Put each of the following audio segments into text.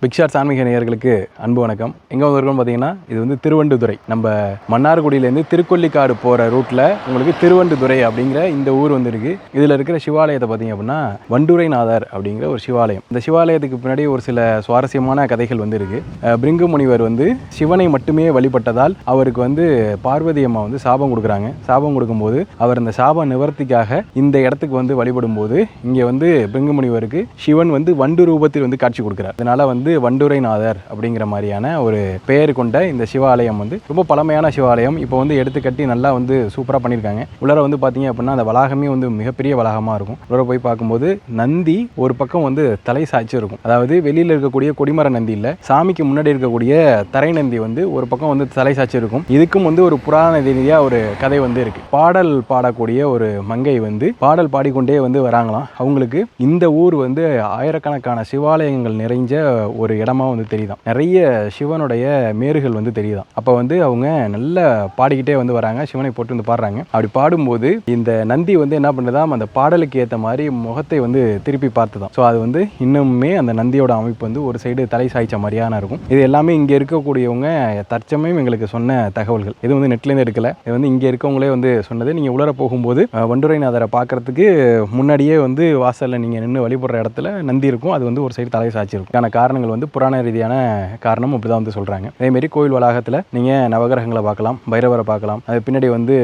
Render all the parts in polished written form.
பிக்ஷார்ட்ஸ் ஆன்மீக நேயர்களுக்கு அன்பு வணக்கம். எங்கே வந்திருக்கோம்னு பார்த்தீங்கன்னா, இது வந்து திருவண்டுதுறை. நம்ம மன்னார்குடியிலேருந்து திருக்கொள்ளிக்காடு போகிற ரூட்டில் உங்களுக்கு திருவண்டுதுறை அப்படிங்கிற இந்த ஊர் வந்து இருக்குது. இதில் இருக்கிற சிவாலயத்தை பார்த்தீங்க அப்படின்னா வண்டுரைநாதர் அப்படிங்கிற ஒரு சிவாலயம். இந்த சிவாலயத்துக்கு பின்னாடி ஒரு சில சுவாரஸ்யமான கதைகள் வந்து இருக்குது. பிருங்கு முனிவர் வந்து சிவனை மட்டுமே வழிபட்டதால் அவருக்கு வந்து பார்வதி அம்மா வந்து சாபம் கொடுக்குறாங்க. சாபம் கொடுக்கும்போது அவர் அந்த சாப நிவர்த்திக்காக இந்த இடத்துக்கு வந்து வழிபடும் போது இங்கே வந்து பிருங்கு முனிவருக்கு சிவன் வந்து வண்டு ரூபத்தில் வந்து காட்சி கொடுக்குறார். அதனால வந்து வண்டுரைநாதர் அப்படிங்கிற மாதிரியான ஒரு பெயர் கொண்ட இந்த சிவாலயம் வந்து ரொம்ப பழமையான சிவாலயம். இப்போ வந்து எடுத்து கட்டி நல்லா வந்து சூப்பராக பண்ணியிருக்காங்க. உள்ளர வந்து பார்த்தீங்க அப்படின்னா அந்த வளாகமே வந்து மிகப்பெரிய வளாகமாக இருக்கும். உள்ளர போய் பார்க்கும்போது நந்தி ஒரு பக்கம் வந்து தலை சாய்ச்சி இருக்கும். அதாவது வெளியில் இருக்கக்கூடிய கொடிமர நந்தி இல்லை, சாமிக்கு முன்னாடி இருக்கக்கூடிய தரை நந்தி வந்து ஒரு பக்கம் வந்து தலை சாய்ச்சி இருக்கும். இதுக்கும் வந்து ஒரு புராண ரீதியாக ஒரு கதை வந்து இருக்கு. பாடல் பாடக்கூடிய ஒரு மங்கை வந்து பாடல் பாடிக்கொண்டே வந்து வராங்களாம். அவங்களுக்கு இந்த ஊர் வந்து ஆயிரக்கணக்கான சிவாலயங்கள் நிறைஞ்ச ஒரு இடமா வந்து தெரியுதாம். நிறைய சிவனுடைய மேறுகள் வந்து தெரியுதாம். அப்போ வந்து அவங்க நல்லா பாடிக்கிட்டே வந்து வராங்க, சிவனை போட்டு வந்து பாடுறாங்க. அப்படி பாடும்போது இந்த நந்தி வந்து என்ன பண்ணுறதாம், அந்த பாடலுக்கு ஏற்ற மாதிரி முகத்தை வந்து திருப்பி பார்த்துதான். ஸோ அது வந்து இன்னுமே அந்த நந்தியோட அமைப்பு வந்து ஒரு சைடு தலை சாய்ச்ச மாதிரியான இருக்கும். இது எல்லாமே இங்கே இருக்கக்கூடியவங்க தற்சமயம் எங்களுக்கு சொன்ன தகவல்கள். இது வந்து நெட்லேருந்து எடுக்கல. இது வந்து இங்கே இருக்கவங்களே வந்து சொன்னது. நீங்கள் உலர போகும்போது வண்டுரைநாதரை பார்க்கறதுக்கு முன்னாடியே வந்து வாசலில் நீங்கள் நின்று வழிபடுற இடத்துல நந்தி இருக்கும். அது வந்து ஒரு சைடு தலை சாய்ச்சிருக்கும். காரணங்கள் வந்து புராண ரீதியான காரணம் அப்படிதான் வந்து சொல்றாங்க. அதேமாரி கோயில் வளாகத்தில் நீங்கள் நவகிரகங்களை பார்க்கலாம், பைரவரை பார்க்கலாம், அது பின்னாடி வந்து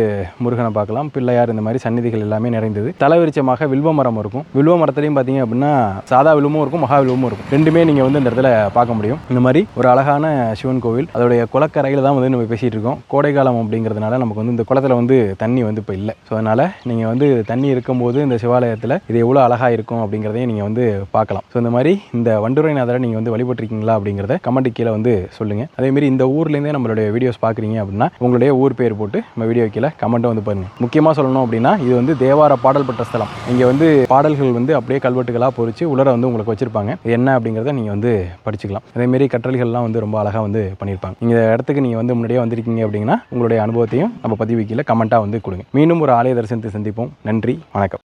முருகனை பார்க்கலாம், பிள்ளையார், இந்த மாதிரி சன்னிதிகள் எல்லாமே நிறைந்தது. தலைவிரிச்சமாக வில்வ மரம் இருக்கும். வில்வ மரத்துலையும் பார்த்தீங்க அப்படின்னா சாதா வில்வமும் இருக்கும், மகா வில்வமும் இருக்கும். ரெண்டுமே நீங்கள் வந்து இந்த இடத்துல பார்க்க முடியும். இந்த மாதிரி ஒரு அழகான சிவன் கோவில். அதோடைய குளக்கரையில் தான் வந்து நம்ம பேசிகிட்டு இருக்கோம். கோடைக்காலம் அப்படிங்கிறதுனால நமக்கு வந்து இந்த குளத்தில் வந்து தண்ணி வந்து இப்போ இல்லை. ஸோ அதனால் நீங்கள் வந்து தண்ணி இருக்கும்போது இந்த சிவாலயத்தில் இது எவ்வளோ அழகாக இருக்கும் அப்படிங்கிறதையும் நீங்கள் வந்து பார்க்கலாம். ஸோ இந்த மாதிரி இந்த வண்டுரைநாதரை நீங்கள் வந்து வழிபட்டிருக்கீங்களா அப்படிங்கிறத கமெண்ட் கீழே வந்து சொல்லுங்கள். அதேமாரி இந்த ஊர்லேருந்தே நம்மளுடைய வீடியோஸ் பார்க்குறீங்க அப்படின்னா உங்களுடைய ஊர் பேர் போட்டு நம்ம வீடியோ கீழே கமெண்ட்டும் வந்து பாருங்கள். முக்கியமாக சொல்லணும் அப்படின்னா இது வந்து தேவார பாடல் பெற்ற ஸ்தலம். இங்கே வந்து பாடல்கள் வந்து அப்படியே கல்வெட்டுகளாக பொறிச்சு உலர வந்து உங்களுக்கு வச்சிருப்பாங்க. இது என்ன அப்படிங்கிறத நீங்கள் வந்து படிச்சுக்கலாம். அதேமாரி கற்றல்கள்லாம் வந்து ரொம்ப அழகாக வந்து பண்ணியிருப்பாங்க. இந்த இடத்துக்கு நீங்கள் வந்து முன்னாடியே வந்திருக்கீங்க அப்படின்னா உங்களுடைய அனுபவத்தையும் நம்ம பதிவு கீழே கமெண்ட்டாக வந்து கொடுங்க. மீண்டும் ஒரு ஆலய தரிசனத்தை சந்திப்போம். நன்றி, வணக்கம்.